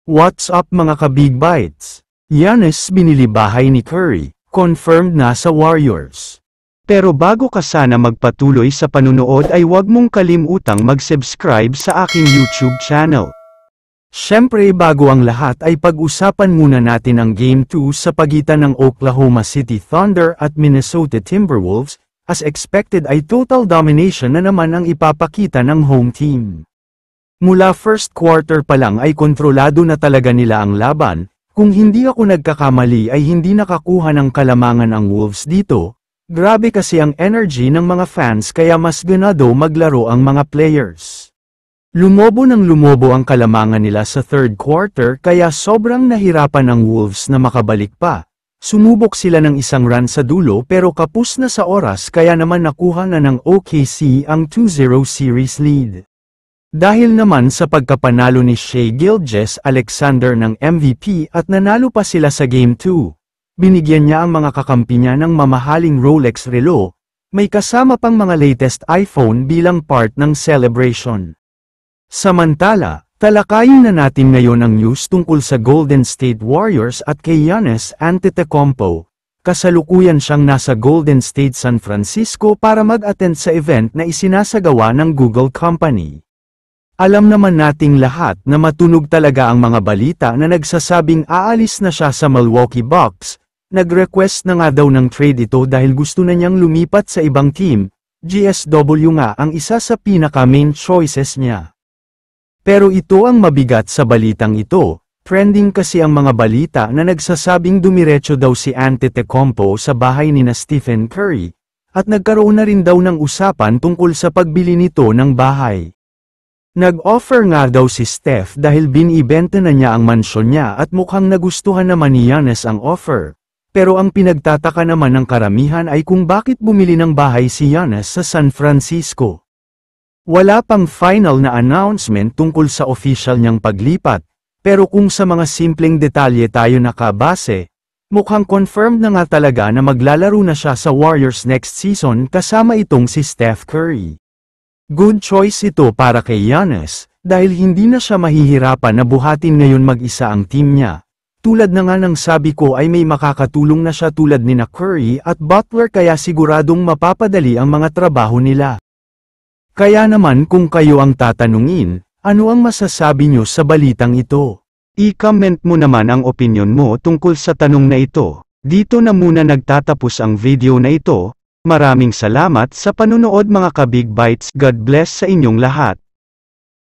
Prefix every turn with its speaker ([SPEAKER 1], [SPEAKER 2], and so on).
[SPEAKER 1] What's up mga ka-Big Bites? Giannis binili bahay ni Curry, confirmed na sa Warriors. Pero bago ka sana magpatuloy sa panunood ay huwag mong kalimutang mag-subscribe sa aking YouTube channel. Syempre bago ang lahat ay pag-usapan muna natin ang Game 2 sa pagitan ng Oklahoma City Thunder at Minnesota Timberwolves, as expected ay total domination na naman ang ipapakita ng home team. Mula first quarter pa lang ay kontrolado na talaga nila ang laban, kung hindi ako nagkakamali ay hindi nakakuha ng kalamangan ang Wolves dito, grabe kasi ang energy ng mga fans kaya mas ganado maglaro ang mga players. Lumobo ang kalamangan nila sa third quarter kaya sobrang nahirapan ang Wolves na makabalik pa. Sumubok sila ng isang run sa dulo pero kapos na sa oras kaya naman nakuha na ng OKC ang 2-0 series lead. Dahil naman sa pagkapanalo ni Shai Gilgeous-Alexander ng MVP at nanalo pa sila sa Game 2, binigyan niya ang mga kakampi niya ng mamahaling Rolex relo, may kasama pang mga latest iPhone bilang part ng celebration. Samantala, talakayin na natin ngayon ang news tungkol sa Golden State Warriors at kay Giannis Antetokounmpo. Kasalukuyan siyang nasa Golden State San Francisco para mag-attend sa event na isinasagawa ng Google Company. Alam naman nating lahat na matunog talaga ang mga balita na nagsasabing aalis na siya sa Milwaukee Bucks, nag-request na nga daw ng trade ito dahil gusto na niyang lumipat sa ibang team, GSW nga ang isa sa pinaka-main choices niya. Pero ito ang mabigat sa balitang ito, trending kasi ang mga balita na nagsasabing dumiretso daw si Antetokounmpo sa bahay ni na Stephen Curry, at nagkaroon na rin daw ng usapan tungkol sa pagbili nito ng bahay. Nag-offer nga daw si Steph dahil binibenta na niya ang mansyon niya at mukhang nagustuhan naman ni Giannis ang offer. Pero ang pinagtataka naman ng karamihan ay kung bakit bumili ng bahay si Giannis sa San Francisco. Wala pang final na announcement tungkol sa official niyang paglipat, pero kung sa mga simpleng detalye tayo nakabase, mukhang confirmed na nga talaga na maglalaro na siya sa Warriors next season kasama itong si Steph Curry. Good choice ito para kay Giannis, dahil hindi na siya mahihirapan na buhatin ngayon mag-isa ang team niya. Tulad na nga ng sabi ko ay may makakatulong na siya tulad ni na Curry at Butler kaya siguradong mapapadali ang mga trabaho nila. Kaya naman kung kayo ang tatanungin, ano ang masasabi nyo sa balitang ito? I-comment mo naman ang opinion mo tungkol sa tanong na ito. Dito na muna nagtatapos ang video na ito. Maraming salamat sa panunood mga ka-Big Bites. God bless sa inyong lahat.